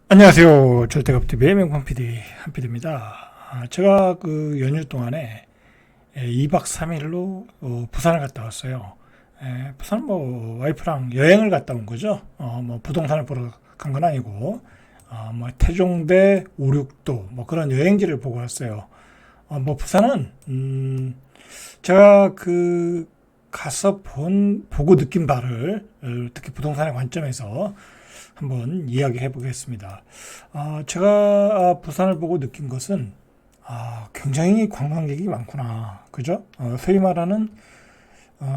안녕하세요. 절대갑TV의 명품 PD 한PD입니다. 제가 그 연휴 동안에 2박 3일로 부산을 갔다 왔어요. 부산 뭐 와이프랑 여행을 갔다 온 거죠. 뭐 부동산을 보러 간 건 아니고 뭐 태종대 오륙도 뭐 그런 여행지를 보고 왔어요. 뭐 부산은 제가 그 가서 보고 느낀 바를 특히 부동산의 관점에서 한번 이야기해 보겠습니다. 제가 부산을 보고 느낀 것은 굉장히 관광객이 많구나. 그죠? 소위 말하는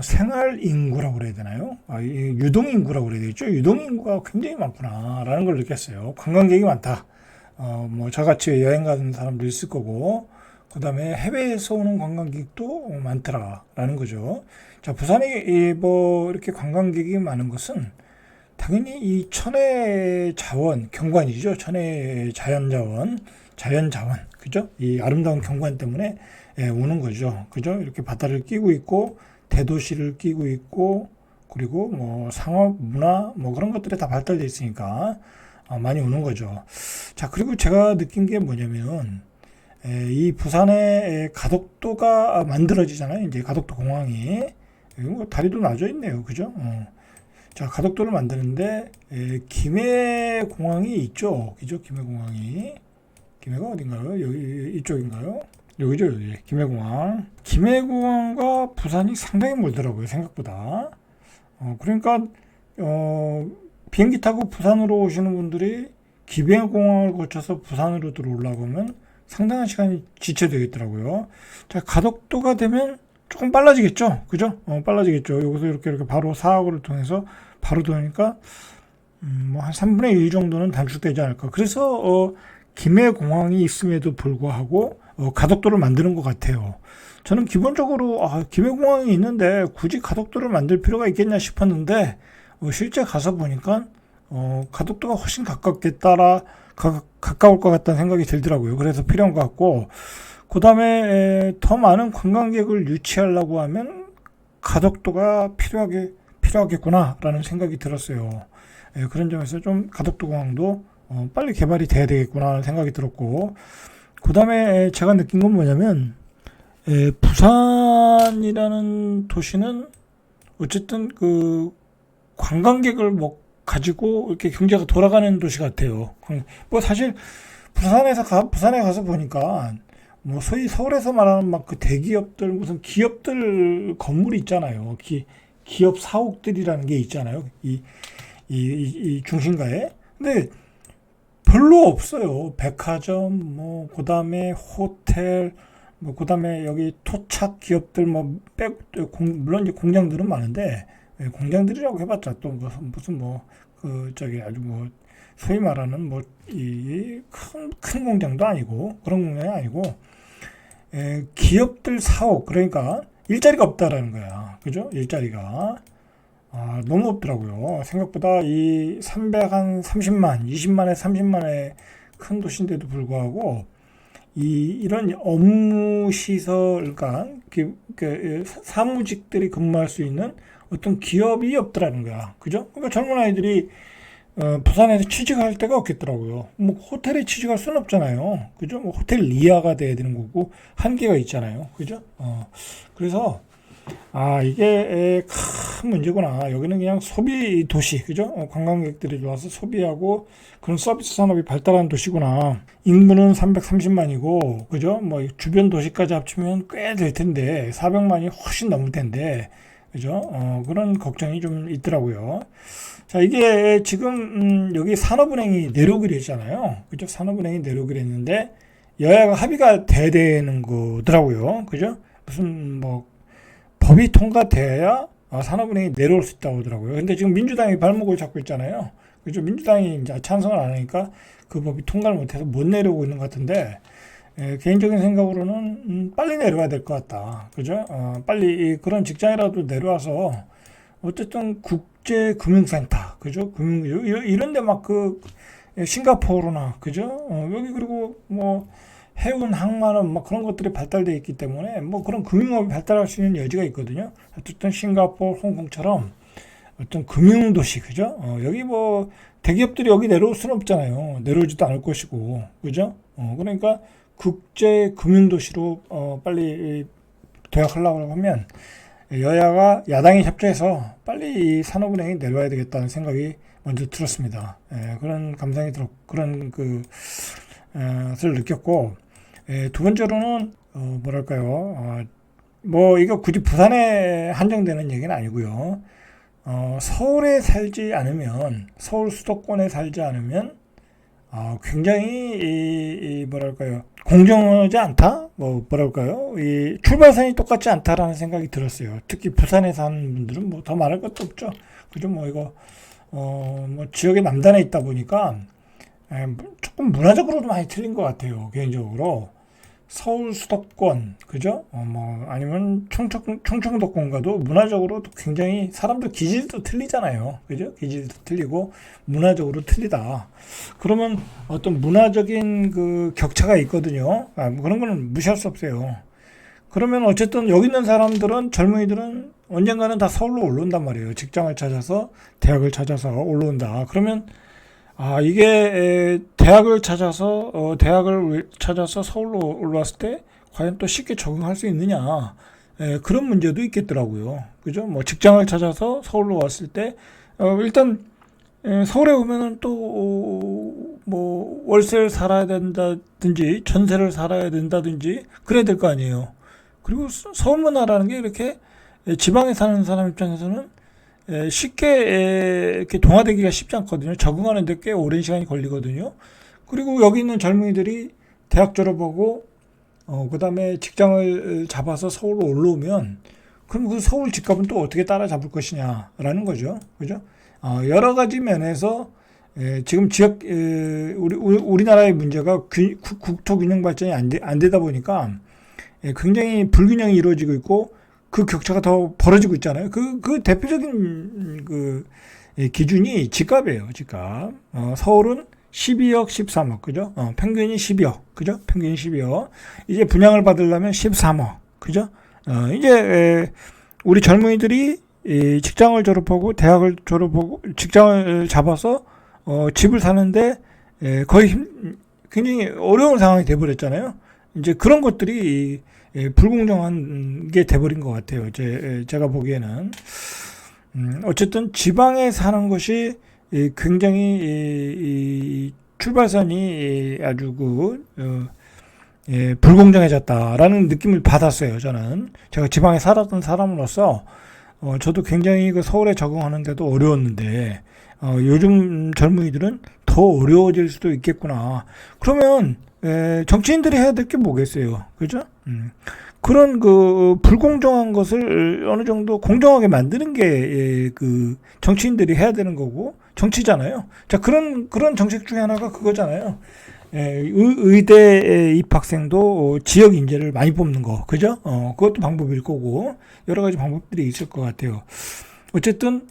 생활 인구라고 그래야 되나요? 유동 인구라고 그래야 되겠죠? 유동 인구가 굉장히 많구나라는 걸 느꼈어요. 관광객이 많다. 뭐 저같이 여행 가는 사람도 있을 거고, 그 다음에 해외에서 오는 관광객도 많더라라는 거죠. 자, 부산이 뭐 이렇게 관광객이 많은 것은 당연히 이 천혜 자원, 경관이죠. 천혜 자연자원, 자연자원, 그죠? 이 아름다운 경관 때문에 오는 거죠. 그죠? 이렇게 바다를 끼고 있고, 대도시를 끼고 있고, 그리고 뭐 상업, 문화, 뭐 그런 것들이 다 발달되어 있으니까 많이 오는 거죠. 자, 그리고 제가 느낀 게 뭐냐면, 이 부산의 가덕도가 만들어지잖아요. 이제 가덕도 공항이. 뭐 다리도 놔져 있네요. 그죠? 자, 가덕도를 만드는데 김해공항이 있죠. 그죠? 김해공항이. 김해가 어딘가요? 여기 이쪽인가요? 여기죠, 여기. 김해공항. 김해공항과 부산이 상당히 멀더라고요, 생각보다. 그러니까 비행기 타고 부산으로 오시는 분들이 김해공항을 거쳐서 부산으로 들어오려고 하면 상당한 시간이 지체되겠더라고요. 자, 가덕도가 되면 조금 빨라지겠죠? 그죠? 빨라지겠죠. 여기서 이렇게 바로 사하구를 통해서 바로 도니까 뭐 한 3분의 1 정도는 단축되지 않을까. 그래서 김해공항이 있음에도 불구하고 가덕도를 만드는 것 같아요. 저는 기본적으로 김해공항이 있는데 굳이 가덕도를 만들 필요가 있겠냐 싶었는데 실제 가서 보니까 가덕도가 훨씬 가까울 것 같다는 생각이 들더라고요. 그래서 필요한 것 같고, 그 다음에 더 많은 관광객을 유치하려고 하면 가덕도가 필요하겠구나라는 생각이 들었어요. 그런 점에서 좀 가덕도 공항도 빨리 개발이 돼야 되겠구나 하는 생각이 들었고, 그 다음에 제가 느낀 건 뭐냐면 부산이라는 도시는 어쨌든 그 관광객을 뭐 가지고 이렇게 경제가 돌아가는 도시 같아요. 뭐 사실 부산에 가서 보니까 뭐 소위 서울에서 말하는 막 그 대기업들 무슨 기업들 건물이 있잖아요. 기업 사옥들이라는 게 있잖아요. 이 중심가에. 근데 별로 없어요. 백화점, 뭐, 그 다음에 호텔, 뭐, 그 다음에 여기 토착 기업들, 뭐, 물론 이제 공장들은 많은데, 공장들이라고 해봤자 또 무슨 뭐, 아주 뭐, 소위 말하는 뭐, 큰 공장도 아니고, 그런 공장이 아니고, 기업들 사옥, 그러니까 일자리가 없다라는 거야. 그죠? 일자리가. 너무 없더라고요. 생각보다 이 330만, 20만에 30만의 큰 도시인데도 불구하고, 이런 업무 시설, 그러니까 사무직들이 근무할 수 있는 어떤 기업이 없더라는 거야. 그죠? 그러니까 젊은 아이들이 부산에서 취직할 데가 없겠더라고요. 뭐 호텔에 취직할 수는 없잖아요. 그죠? 뭐 호텔 리아가 돼야 되는 거고 한계가 있잖아요. 그죠? 그래서 이게 큰 문제구나. 여기는 그냥 소비 도시, 그죠? 관광객들이 좋아서 소비하고 그런 서비스 산업이 발달한 도시구나. 인구는 330만이고, 그죠? 뭐 주변 도시까지 합치면 꽤 될 텐데 400만이 훨씬 넘을 텐데, 그죠? 그런 걱정이 좀 있더라고요. 자, 이게 지금 여기 산업은행이 내려오기로 했잖아요. 그죠? 산업은행이 내려오기로 했는데 여야가 합의가 돼야 되는 거더라고요. 그죠? 무슨 뭐 법이 통과돼야 산업은행이 내려올 수 있다고 하더라고요. 근데 지금 민주당이 발목을 잡고 있잖아요. 그죠? 민주당이 이제 찬성을 안 하니까 그 법이 통과를 못해서 못 내려오고 있는 것 같은데, 개인적인 생각으로는 빨리 내려와야 될 것 같다. 그죠? 빨리 그런 직장이라도 내려와서 어쨌든 국제금융센터, 그죠? 이런 데 막 싱가포르나, 그죠? 여기 그리고 뭐 해운 항만은 막 그런 것들이 발달되어 있기 때문에 뭐 그런 금융업이 발달할 수 있는 여지가 있거든요. 어쨌든 싱가포르, 홍콩처럼 어떤 금융도시, 그죠? 여기 뭐 대기업들이 여기 내려올 수는 없잖아요. 내려오지도 않을 것이고, 그죠? 그러니까 국제 금융도시로 빨리 도약하려고 하면 여야가 야당이 협조해서 빨리 이 산업은행이 내려와야 되겠다는 생각이 먼저 들었습니다. 그런 감상이 들었, 그런 것을 느꼈고, 두 번째로는 뭐랄까요? 뭐 이거 굳이 부산에 한정되는 얘기는 아니고요. 서울에 살지 않으면, 서울 수도권에 살지 않으면 굉장히 뭐랄까요, 공정하지 않다? 뭐랄까요, 이 출발선이 똑같지 않다라는 생각이 들었어요. 특히 부산에 사는 분들은 뭐 더 말할 것도 없죠. 그죠? 뭐 이거 뭐 지역의 남단에 있다 보니까 조금 문화적으로도 많이 틀린 것 같아요. 개인적으로 서울 수도권, 그죠? 뭐 아니면 충청도권과도 문화적으로도 굉장히 사람들 기질도 틀리잖아요. 그죠? 기질도 틀리고 문화적으로 틀리다. 그러면 어떤 문화적인 그 격차가 있거든요. 뭐 그런 거는 무시할 수 없어요. 그러면 어쨌든 여기 있는 사람들은, 젊은이들은 언젠가는 다 서울로 올라온단 말이에요. 직장을 찾아서, 대학을 찾아서 올라온다. 그러면 이게 대학을 찾아서 서울로 올라왔을 때 과연 또 쉽게 적응할 수 있느냐, 그런 문제도 있겠더라고요. 그죠? 뭐 직장을 찾아서 서울로 왔을 때 일단 서울에 오면은 또 뭐 월세를 살아야 된다든지 전세를 살아야 된다든지 그래야 될 거 아니에요. 그리고 서울 문화라는 게 이렇게 지방에 사는 사람 입장에서는 쉽게 이렇게 동화되기가 쉽지 않거든요. 적응하는 데 꽤 오랜 시간이 걸리거든요. 그리고 여기 있는 젊은이들이 대학 졸업하고 그 다음에 직장을 잡아서 서울로 올라오면, 그럼 그 서울 집값은 또 어떻게 따라잡을 것이냐라는 거죠. 그죠? 여러 가지 면에서 지금 우리나라의 문제가 국토 균형 발전이 안 되다 보니까 굉장히 불균형이 이루어지고 있고, 그 격차가 더 벌어지고 있잖아요. 그 대표적인 기준이 집값이에요, 집값. 서울은 12억, 13억, 그죠? 평균이 12억, 그죠? 평균이 12억. 이제 분양을 받으려면 13억, 그죠? 이제 우리 젊은이들이 직장을 졸업하고, 대학을 졸업하고, 직장을 잡아서 집을 사는데 거의 굉장히 어려운 상황이 돼버렸잖아요. 이제 그런 것들이 불공정한 게 돼버린 것 같아요. 제가 보기에는. 어쨌든 지방에 사는 것이 굉장히 출발선이 아주 불공정해졌다라는 느낌을 받았어요. 제가 지방에 살았던 사람으로서 저도 굉장히 서울에 적응하는데도 어려웠는데 요즘 젊은이들은 더 어려워질 수도 있겠구나. 그러면 정치인들이 해야 될 게 뭐겠어요, 그죠? 그런 불공정한 것을 어느 정도 공정하게 만드는 게 정치인들이 해야 되는 거고, 정치잖아요. 자, 그런 정책 중에 하나가 그거잖아요. 의대 입학생도 지역 인재를 많이 뽑는 거, 그죠? 그것도 방법일 거고, 여러 가지 방법들이 있을 것 같아요. 어쨌든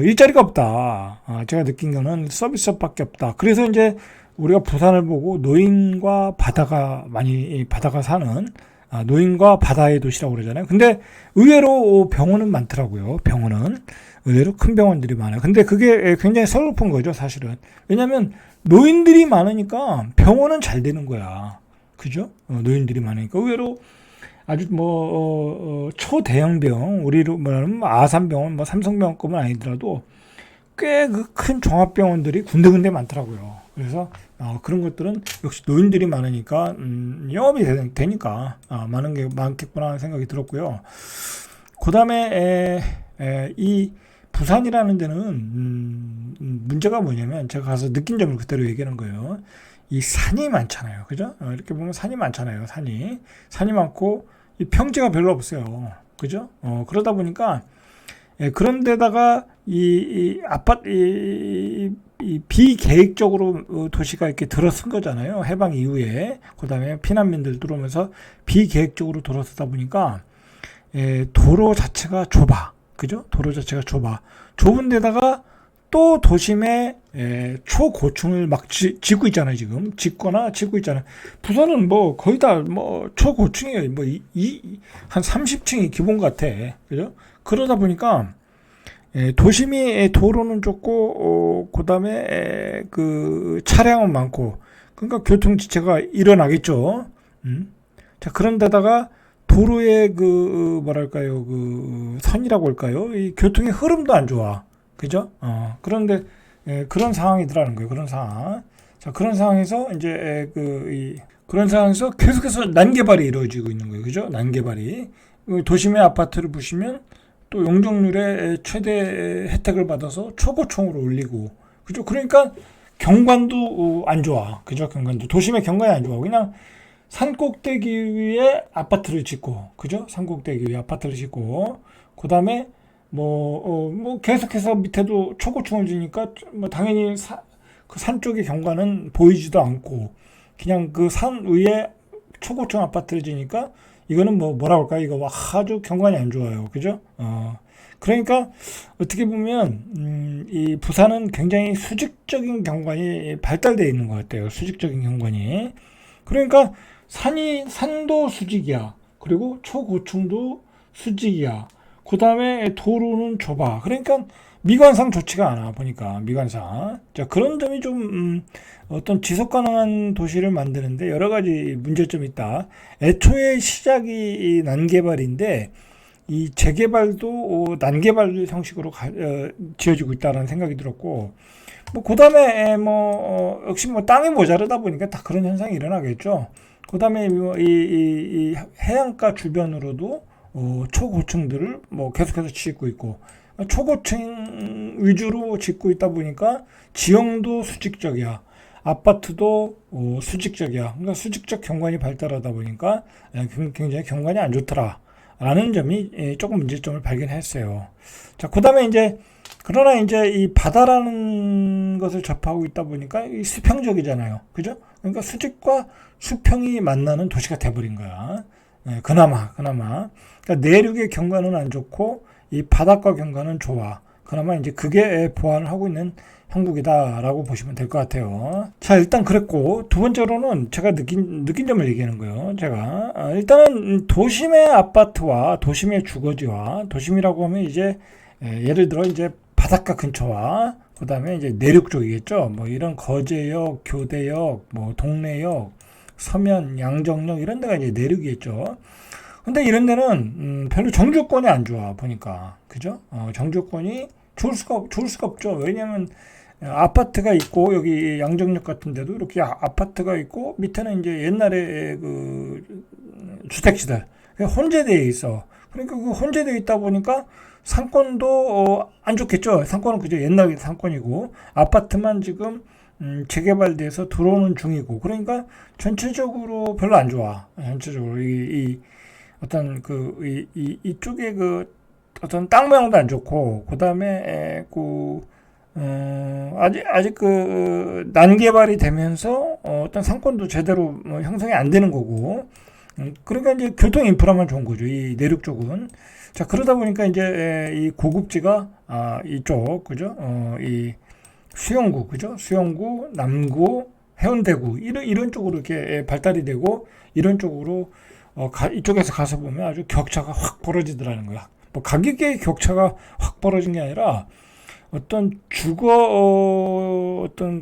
일자리가 없다. 제가 느낀 거는 서비스업밖에 없다. 그래서 이제 우리가 부산을 보고 노인과 바다가 사는 노인과 바다의 도시라고 그러잖아요. 근데 의외로 병원은 많더라고요. 병원은 의외로 큰 병원들이 많아요. 근데 그게 굉장히 서글픈 거죠, 사실은. 왜냐하면 노인들이 많으니까 병원은 잘 되는 거야. 그죠? 노인들이 많으니까 의외로 아주 초대형병, 우리로 말하면 아산병원, 삼성병원급은 아니더라도 꽤 큰 종합병원들이 군데군데 많더라고요. 그래서 그런 것들은 역시 노인들이 많으니까 영업이 되니까 많은 게 많겠구나 하는 생각이 들었고요. 그 다음에 이 부산이라는 데는 문제가 뭐냐면, 제가 가서 느낀 점을 그대로 얘기하는 거예요. 이 산이 많잖아요, 그죠? 이렇게 보면 산이 많잖아요. 산이 많고 이 평지가 별로 없어요, 그죠? 그러다 보니까 그런 데다가 이 비계획적으로 도시가 이렇게 들어선 거잖아요. 해방 이후에. 그 다음에 피난민들 들어오면서 비계획적으로 들어서다 보니까 도로 자체가 좁아. 그죠? 도로 자체가 좁아. 좁은 데다가 또 도심에 초고층을 막 짓고 있잖아요, 지금. 짓고 있잖아요. 부산은 거의 다 초고층이에요. 한 30층이 기본 같아. 그죠? 그러다 보니까 도심이 도로는 좁고 그다음에 그 차량은 많고 그러니까 교통 지체가 일어나겠죠. 자, 그런데다가 도로의 그 뭐랄까요 그 선이라고 할까요? 이 교통의 흐름도 안 좋아. 그죠? 그런데 그런 상황이더라는 거예요. 그런 상황. 자, 그런 상황에서 이제 그런 상황에서 계속해서 난개발이 이루어지고 있는 거예요. 그죠? 난개발이. 도심의 아파트를 보시면 또 용적률의 최대 혜택을 받아서 초고층으로 올리고. 그죠? 그러니까 경관도 안 좋아. 그죠? 경관도. 도심의 경관이 안 좋아. 그냥 산 꼭대기 위에 아파트를 짓고. 그죠? 산 꼭대기 위에 아파트를 짓고. 그 다음에 뭐 계속해서 밑에도 초고층을 지니까 뭐 당연히 그 산 쪽의 경관은 보이지도 않고 그냥 그 산 위에 초고층 아파트를 지니까 이거는 뭐라 할까요? 이거 아주 경관이 안 좋아요. 그죠? 그러니까 어떻게 보면 이 부산은 굉장히 수직적인 경관이 발달되어 있는 것 같아요. 수직적인 경관이. 그러니까 산도 수직이야. 그리고 초고층도 수직이야. 그 다음에 도로는 좁아. 그러니까 미관상 좋지가 않아. 보니까 미관상. 자, 그런 점이 좀 어떤 지속 가능한 도시를 만드는데 여러 가지 문제점이 있다. 애초에 시작이 난개발인데 이 재개발도 난개발 형식으로 지어지고 있다는 생각이 들었고, 뭐 그다음에 역시 뭐 땅이 모자르다 보니까 다 그런 현상이 일어나겠죠. 그다음에 이 해안가 주변으로도 초고층들을 뭐 계속해서 짓고 있고, 초고층 위주로 짓고 있다 보니까 지형도 수직적이야. 아파트도 수직적이야. 그러니까 수직적 경관이 발달하다 보니까 굉장히 경관이 안 좋더라. 라는 점이 조금 문제점을 발견했어요. 자, 그 다음에 그러나 이 바다라는 것을 접하고 있다 보니까 수평적이잖아요. 그죠? 그러니까 수직과 수평이 만나는 도시가 돼버린 거야. 그나마. 그러니까 내륙의 경관은 안 좋고, 이 바닷가 경관은 좋아. 그나마 그게 보완을 하고 있는 형국이다라고 보시면 될 것 같아요. 자, 일단 그랬고, 두 번째로는 제가 느낀 점을 얘기하는 거예요. 제가 일단은 도심의 아파트와 도심의 주거지와, 도심이라고 하면 예를 들어 바닷가 근처와 그 다음에 내륙 쪽이겠죠. 뭐 이런 거제역, 교대역, 뭐 동래역, 서면, 양정역 이런 데가 내륙이겠죠. 근데 이런 데는 별로 정주권이 안 좋아 보니까. 그죠? 정주권이 좋을 수가 없죠. 왜냐면 아파트가 있고, 여기 양정역 같은 데도 이렇게 아파트가 있고, 밑에는 옛날에 그 주택지들 혼재되어 있어. 그러니까 그 혼재되어 있다 보니까 상권도 안 좋겠죠. 상권은 그저 옛날 상권이고, 아파트만 지금 재개발돼서 들어오는 중이고, 그러니까 전체적으로 별로 안 좋아. 전체적으로 어떤 이쪽에 어떤 땅 모양도 안 좋고, 그 다음에 아직 난개발이 되면서 어떤 상권도 제대로 형성이 안 되는 거고, 그러니까 교통 인프라만 좋은 거죠. 이 내륙 쪽은. 자, 그러다 보니까 이 고급지가 이쪽, 그죠? 이 수영구, 그죠? 수영구, 남구, 해운대구 이런 쪽으로 이렇게 발달이 되고, 이런 쪽으로 이쪽에서 가서 보면 아주 격차가 확 벌어지더라는 거야. 뭐 가격의 격차가 확 벌어진 게 아니라 어떤 어떤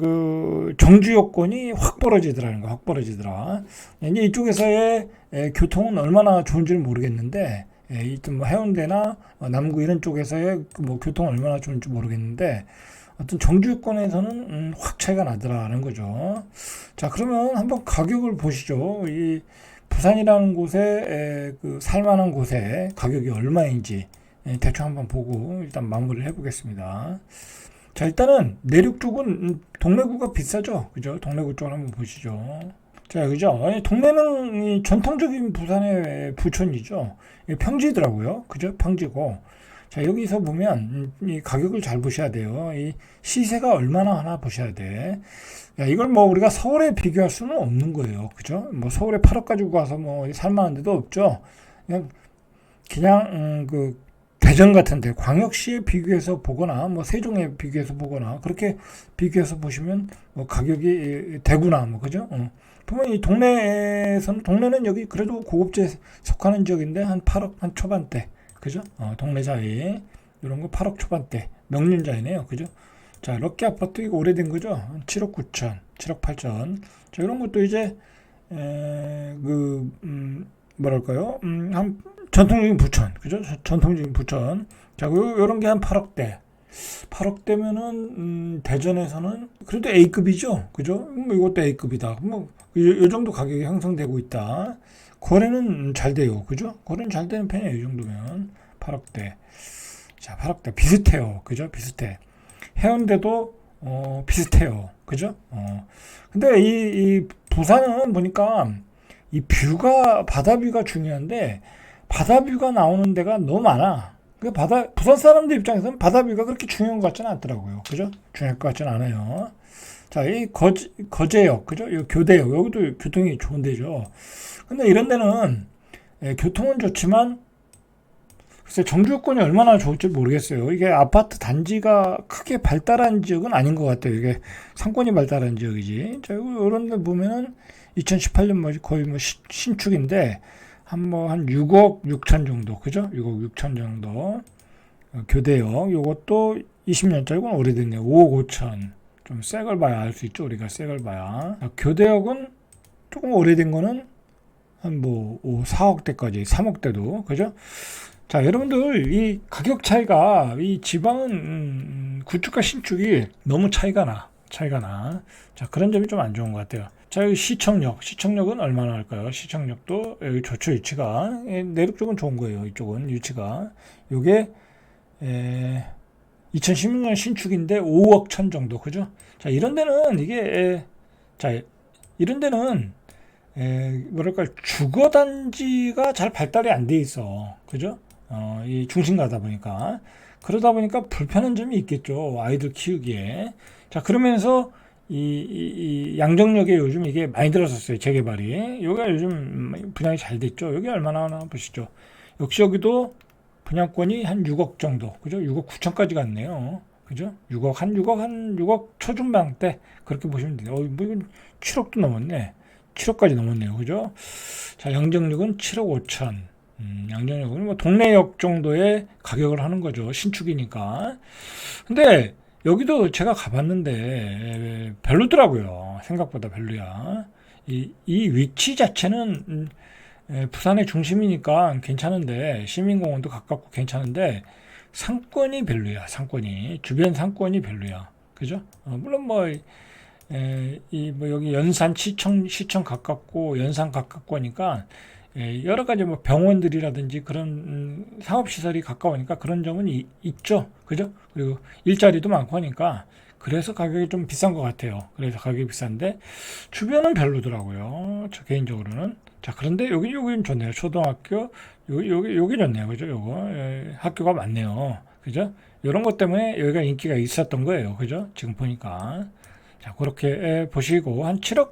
정주 요건이 확 벌어지더라는 거, 확 벌어지더라. 이제 이쪽에서의 교통은 얼마나 좋은지는 모르겠는데, 뭐 해운대나 남구 이런 쪽에서의 뭐 교통은 얼마나 좋은지 모르겠는데, 어떤 정주 요건에서는 확 차이가 나더라는 거죠. 자, 그러면 한번 가격을 보시죠. 이 부산이라는 곳에 살만한 곳에 가격이 얼마인지 대충 한번 보고 일단 마무리를 해보겠습니다. 자, 일단은 내륙 쪽은 동래구가 비싸죠. 그죠? 동래구 쪽을 한번 보시죠. 자, 그죠? 동래는 전통적인 부산의 부촌이죠. 평지더라고요. 그죠? 평지고. 자, 여기서 보면 이 가격을 잘 보셔야 돼요. 이 시세가 얼마나 하나 보셔야 돼. 야, 이걸 뭐 우리가 서울에 비교할 수는 없는 거예요. 그죠? 뭐 서울에 8억 가지고 가서 뭐 살만한 데도 없죠. 그냥 대전 같은데 광역시에 비교해서 보거나 뭐 세종에 비교해서 보거나 그렇게 비교해서 보시면 뭐 가격이 되구나 뭐 그죠? 보면 이 동네는 여기 그래도 고급지에 속하는 지역인데 한 8억 한 초반대 그죠? 동네 사이 이런 거 8억 초반대 명륜자이네요. 그죠? 자, 럭키 아파트 이거 오래된 거죠? 7억 9천, 7억 8천. 자, 이런 것도 이제 뭐랄까요? 한 전통적인 부천, 그죠? 전통적인 부천. 자, 요런 게 한 8억대. 8억대면은 대전에서는 그래도 A급이죠, 그죠? 뭐 이것도 A급이다. 뭐 요 정도 가격이 형성되고 있다. 거래는 잘 돼요, 그죠? 거래는 잘 되는 편이에요, 이 정도면. 8억대. 자, 8억대 비슷해요, 그죠? 비슷해. 해운대도 비슷해요, 그죠? 근데 이 부산은 보니까 이 뷰가 바다 뷰가 중요한데 바다 뷰가 나오는 데가 너무 많아. 그 부산 사람들 입장에서는 바다 뷰가 그렇게 중요한 것 같지는 않더라고요. 그죠? 중요할 것 같지는 않아요. 자, 이 거제역, 그죠? 이 교대역, 여기도 교통이 좋은 데죠. 근데 이런 데는 교통은 좋지만 글쎄 정주 여건이 얼마나 좋을지 모르겠어요. 이게 아파트 단지가 크게 발달한 지역은 아닌 것 같아요. 이게 상권이 발달한 지역이지. 자, 이런 데 보면은 2018년 뭐 거의 뭐 신축인데 한 6억 6천 정도, 그죠? 6억 6천 정도. 교대역, 요것도 20년짜리고 오래됐네요. 5억 5천. 좀 새 걸 봐야 알 수 있죠. 우리가 새 걸 봐야. 교대역은 조금 오래된 거는 한 뭐 4억대까지, 3억대도, 그죠? 자, 여러분들, 이 가격 차이가, 이 지방은, 구축과 신축이 너무 차이가 나. 자, 그런 점이 좀 안 좋은 것 같아요. 자, 여기 시청역은 얼마나 할까요? 시청역도 여기 좋죠, 위치가. 내륙 쪽은 좋은 거예요, 이쪽은, 위치가. 요게, 2016년 신축인데 5억 천 정도, 그죠? 자, 이런 데는 자, 이런 데는, 뭐랄까, 주거단지가 잘 발달이 안 돼 있어. 그죠? 이 중심 가다 보니까. 그러다 보니까 불편한 점이 있겠죠. 아이들 키우기에. 자, 그러면서 이 양정역에 요즘 이게 많이 들어섰어요. 재개발이. 여기가 요즘 분양이 잘 됐죠. 여기 얼마나 하나 보시죠. 역시 여기도 분양권이 한 6억 정도. 그죠? 6억 9천까지 갔네요. 그죠? 6억 초중반대. 그렇게 보시면 돼요. 뭐 이건 7억도 넘었네. 7억까지 넘었네요. 그죠? 자, 양정역은 7억 5천. 양정역은 뭐 동네역 정도의 가격을 하는 거죠. 신축이니까. 근데 여기도 제가 가봤는데 별로더라고요. 생각보다 별로야. 이 위치 자체는 부산의 중심이니까 괜찮은데 시민공원도 가깝고 괜찮은데 상권이 별로야. 상권이 주변 상권이 별로야. 그죠? 물론 뭐 여기 연산 시청 가깝고 연산 가깝고 하니까 여러 가지 뭐 병원들이라든지 그런 상업시설이 가까우니까 그런 점은 있죠. 그죠? 그리고 일자리도 많고 하니까 그래서 가격이 좀 비싼 것 같아요. 그래서 가격이 비싼데 주변은 별로더라고요. 저 개인적으로는. 자, 그런데 여기는 좋네요. 초등학교 여기 좋네요. 그죠? 학교가 많네요. 그죠? 이런 것 때문에 여기가 인기가 있었던 거예요. 그죠? 지금 보니까. 자, 그렇게 보시고 한 7억.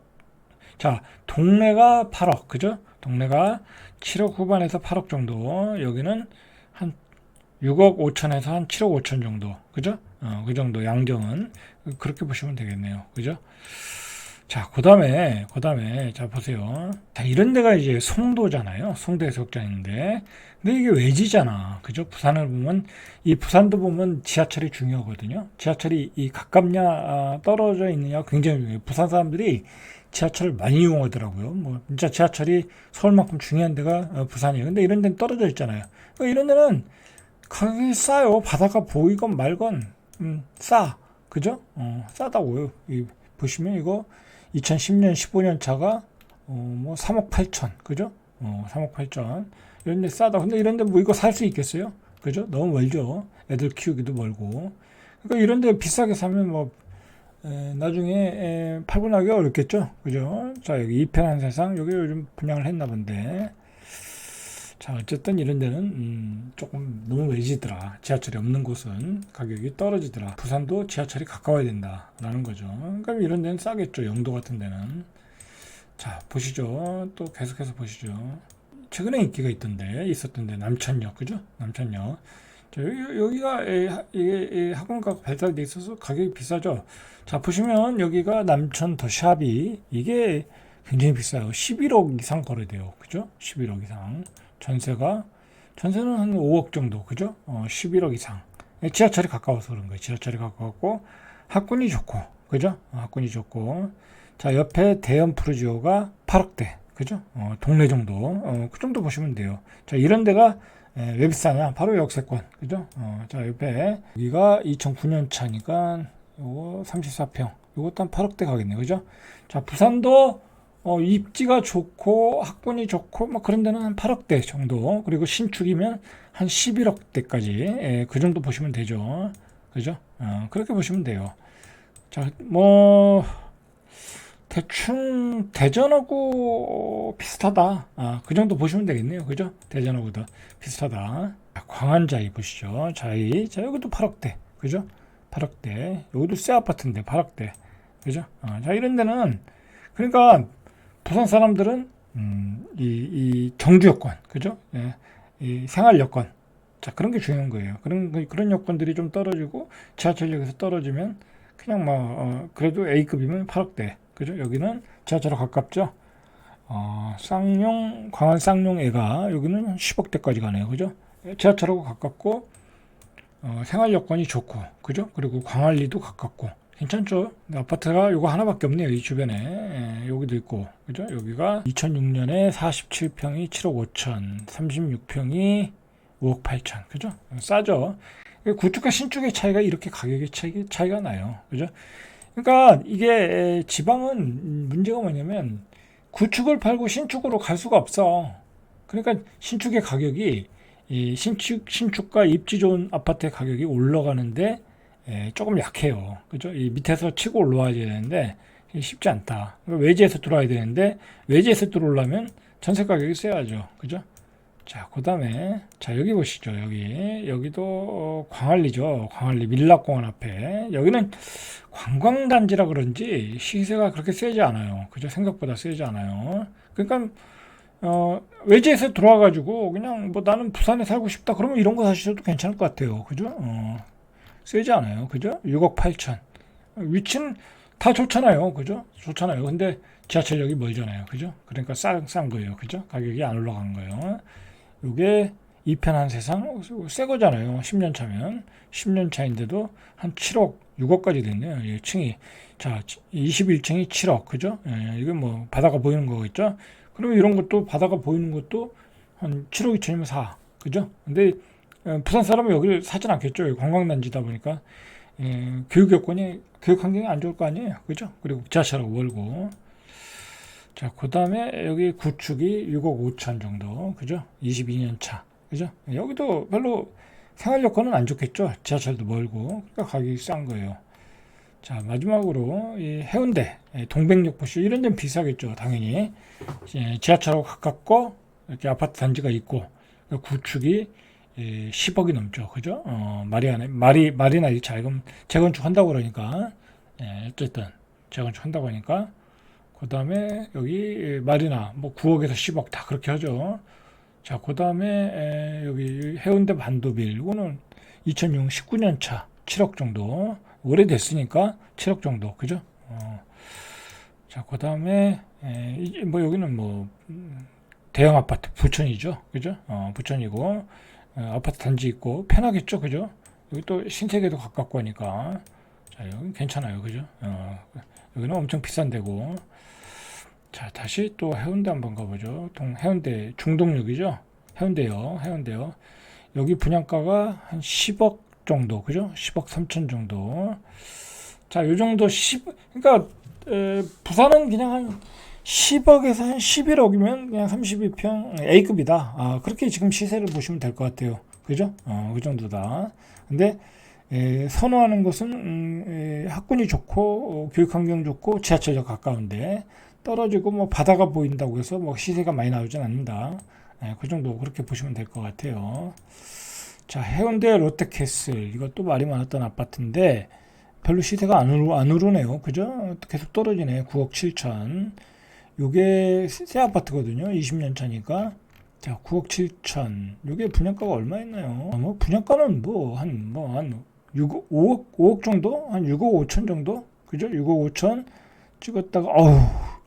자, 동네가 8억. 그죠? 동네가 7억 후반에서 8억 정도. 여기는 한 6억 5천에서 한 7억 5천 정도. 그죠? 그 정도 양정은 그렇게 보시면 되겠네요. 그죠? 자, 그다음에 자 보세요. 자, 이런 데가 이제 송도잖아요. 송도 해수욕장인데. 근데 이게 외지잖아. 그죠? 부산을 보면 이 부산도 보면 지하철이 중요하거든요. 지하철이 이 가깝냐 떨어져 있느냐 굉장히 중요해요. 부산 사람들이 지하철을 많이 이용하더라고요. 뭐 진짜 지하철이 서울만큼 중요한 데가 부산이에요. 근데 이런 데는 떨어져 있잖아요. 이런 데는 가격이 싸요. 바다가 보이건 말건 싸. 그죠? 싸다고요. 보시면 이거 2010년 15년 차가 뭐 3억 8천. 그죠? 3억 8천. 이런 데 싸다. 근데 이런 데 뭐 이거 살 수 있겠어요? 그죠? 너무 멀죠. 애들 키우기도 멀고. 그러니까 이런 데 비싸게 사면 뭐 나중에 팔고 나기가 어렵겠죠. 그죠? 자, 여기 이편한 세상 여기 요즘 분양을 했나 본데. 자, 어쨌든 이런 데는 조금 너무 외지더라. 지하철이 없는 곳은 가격이 떨어지더라. 부산도 지하철이 가까워야 된다라는 거죠. 그러니까 이런 데는 싸겠죠. 영도 같은 데는. 자, 보시죠. 또 계속해서 보시죠. 최근에 인기가 있었던데 남천역, 그죠? 남천역. 자, 여기가 이게 학원가가 발달돼 있어서 가격이 비싸죠. 자, 보시면 여기가 남천 더 샵이 이게 굉장히 비싸요. 11억 이상 거래돼요. 그죠? 11억 이상. 전세는 한 5억 정도, 그죠? 11억 이상. 지하철이 가까워서 그런 거예요. 지하철이 가까웠고 학군이 좋고, 그죠? 학군이 좋고, 자 옆에 대형 푸르지오가 8억대, 그죠? 동네 정도, 그 정도 보시면 돼요. 자 이런 데가 왜 비싸냐? 바로 역세권, 그죠? 자 옆에 여기가 2009년 차니까 요거 34평, 요것도 한 8억대 가겠네요, 그죠? 자 부산도 입지가 좋고 학군이 좋고 뭐 그런 데는 한 8억대 정도, 그리고 신축이면 한 11억대까지 그 정도 보시면 되죠, 그죠? 그렇게 보시면 돼요. 자 뭐 대충 대전하고 비슷하다, 그 정도 보시면 되겠네요, 그죠? 대전하고도 비슷하다. 광안자이 보시죠. 자이, 자 여기도 8억대, 그죠? 8억대, 여기도 새 아파트인데 8억대, 그죠? 자 이런 데는, 그러니까 부산 사람들은 이 경주 여건, 그죠? 예, 이 생활 여건, 자 그런 게 중요한 거예요. 그런 여건들이 좀 떨어지고 지하철역에서 떨어지면 그냥 뭐 그래도 A급이면 8억대, 그죠? 여기는 지하철로 가깝죠. 쌍용, 광안 쌍용애가 여기는 10억대까지 가네요, 그죠? 지하철하고 가깝고 생활 여건이 좋고, 그죠? 그리고 광안리도 가깝고 괜찮죠? 아파트가 요거 하나밖에 없네요, 이 주변에. 여기도 있고, 그죠? 여기가 2006년에 47평이 7억 5천, 36평이 5억 8천, 그죠? 싸죠? 구축과 신축의 차이가 이렇게 가격의 차이가 나요, 그죠? 그러니까 이게 지방은 문제가 뭐냐면 구축을 팔고 신축으로 갈 수가 없어. 그러니까 신축의 가격이, 이 신축과 입지 좋은 아파트의 가격이 올라가는데 조금 약해요. 그죠? 이 밑에서 치고 올라와야 되는데 쉽지 않다. 그러니까 외지에서 들어와야 되는데 외지에서 들어오려면 전세 가격이 세야죠. 그죠? 자, 그 다음에, 자, 여기 보시죠. 여기도 광안리죠. 광안리 밀락공원 앞에. 여기는 관광단지라 그런지 시세가 그렇게 세지 않아요. 그죠? 생각보다 세지 않아요. 그러니까, 외지에서 들어와가지고, 그냥 뭐 나는 부산에 살고 싶다. 그러면 이런 거 사셔도 괜찮을 것 같아요. 그죠? 세지 않아요. 그죠? 6억 8천. 위치는 다 좋잖아요. 그죠? 좋잖아요. 근데 지하철역이 멀잖아요. 그죠? 그러니까 싼 거예요. 그죠? 가격이 안 올라간 거예요. 요게 2편 한 세상 새 거잖아요. 10년 차면 10년 차인데도 한 7억 6억까지 됐네요. 이 층이, 자 21층이 7억, 그죠? 이건 뭐 바다가 보이는 거겠죠? 그러면 이런 것도 바다가 보이는 것도 한 7억 2천이면 사, 그죠? 근데 부산 사람은 여기를 사진 않겠죠. 여기 관광단지다 보니까 교육 여건이, 교육 환경이 안 좋을 거 아니에요, 그죠? 그리고 지하철하고 멀고. 자, 그 다음에 여기 구축이 6억 5천 정도, 그죠? 22년 차, 그죠? 여기도 별로 생활 여건은 안 좋겠죠? 지하철도 멀고, 그러니까 가격이 싼 거예요. 자, 마지막으로 이 해운대, 동백역 보시죠. 이런 데는 비싸겠죠, 당연히. 지하철하고 가깝고, 이렇게 아파트 단지가 있고, 구축이 10억이 넘죠, 그죠? 말이나 재건축 한다고 그러니까, 어쨌든 재건축 한다고 하니까. 그 다음에 여기 마리나 뭐 9억에서 10억 다 그렇게 하죠. 자, 그 다음에 여기 해운대 반도빌, 이거는 2006 19년 차 7억 정도, 오래됐으니까 7억 정도, 그죠? 자, 그 다음에 뭐 여기는 뭐 대형 아파트 부천이죠, 그죠? 부천이고 아파트 단지 있고 편하겠죠, 그죠? 여기 또 신세계도 가깝고 하니까, 자 여기 괜찮아요, 그죠? 여기는 엄청 비싼 데고. 자, 다시 또 해운대 한번 가보죠. 해운대 중동역이죠. 해운대요. 여기 분양가가 한 10억 정도, 그죠? 10억 3천 정도. 자, 요 정도 그러니까 부산은 그냥 한 10억에서 한 11억이면 그냥 32평 A급이다. 그렇게 지금 시세를 보시면 될 것 같아요. 그죠? 그 정도다. 근데 선호하는 것은 학군이 좋고 교육 환경 좋고 지하철역 가까운데, 떨어지고 뭐 바다가 보인다고 해서 뭐 시세가 많이 나오진 않는다. 그 정도 그렇게 보시면 될 것 같아요. 자, 해운대 롯데캐슬, 이것도 말이 많았던 아파트인데 별로 시세가 안 오르네요. 그죠? 계속 떨어지네. 9억 7천. 요게 새 아파트거든요. 20년 차니까. 자, 9억 7천. 요게 분양가가 얼마였나요? 뭐 분양가는 한 6억, 5억 정도? 한 6억 5천 정도? 그죠? 6억 5천 찍었다가,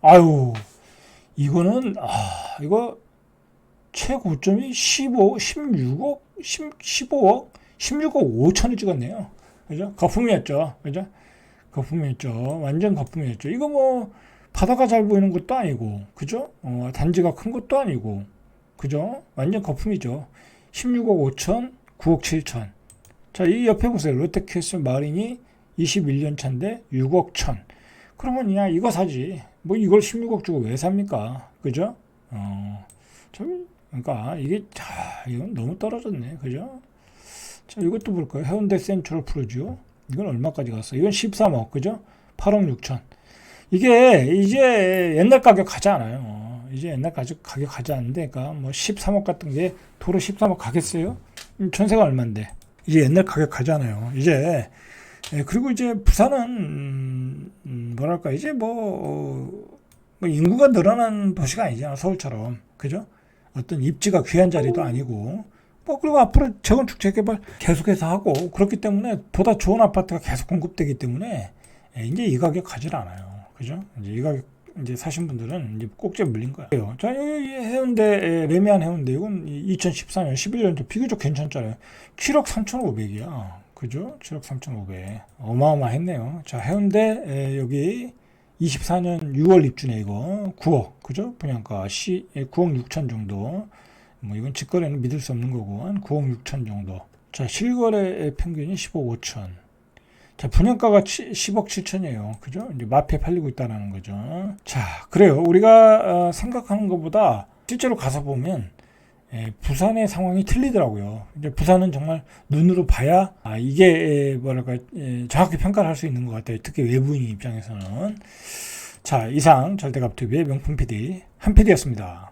아유, 이거는, 이거 최고점이 16억, 15억, 16억 5천을 찍었네요. 그죠? 거품이었죠. 그죠? 거품이었죠. 완전 거품이었죠. 이거 뭐 바다가 잘 보이는 것도 아니고, 그죠? 단지가 큰 것도 아니고, 그죠? 완전 거품이죠. 16억 5천, 9억 7천. 자, 이 옆에 보세요. 롯데캐슬 마린이 21년 차인데 6억 천. 그러면 야 이거 사지. 뭐 이걸 16억 주고 왜 삽니까? 그죠? 그러니까 이게 이건 너무 떨어졌네. 그죠? 자, 이것도 볼까요? 해운대 센트럴 프로지오. 이건 얼마까지 갔어? 이건 13억. 그죠? 8억 6천. 이게 이제 옛날 가격 가지 않아요. 이제 옛날 가격 가지 않는데, 그러니까 뭐 13억 같은 게 도로 13억 가겠어요? 전세가 얼만데? 이제 옛날 가격 가잖아요. 이제 그리고 이제 부산은 뭐랄까 이제 뭐 인구가 늘어난 도시가 아니잖아. 서울처럼. 그죠? 어떤 입지가 귀한 자리도 아니고 뭐 그리고 앞으로 재건축 재개발 계속해서 하고 그렇기 때문에 보다 좋은 아파트가 계속 공급되기 때문에 이제 이 가격 가질 않아요. 그죠? 이제 이 가격 이제 사신 분들은 이제 꼭지에 물린 거예요. 자, 여기 해운대 레미안 해운대 이건 2014년 11년도 비교적 괜찮잖아요. 7억 3,500이야. 그죠? 7억 3,500. 어마어마했네요. 자, 해운대 여기 24년 6월 입주네 이거 9억. 그죠? 분양가 9억 6천 정도. 뭐 이건 직거래는 믿을 수 없는 거고 한 9억 6천 정도. 자, 실거래 평균이 15억 5천. 자, 분양가가 10억 7천이에요. 그죠? 이제 마피에 팔리고 있다는 거죠. 자, 그래요. 우리가 생각하는 것보다 실제로 가서 보면 부산의 상황이 틀리더라고요. 이제 부산은 정말 눈으로 봐야 이게 뭐랄까 정확히 평가를 할 수 있는 것 같아요. 특히 외부인 입장에서는. 자, 이상 절대갑TV의 명품 PD 한 PD였습니다.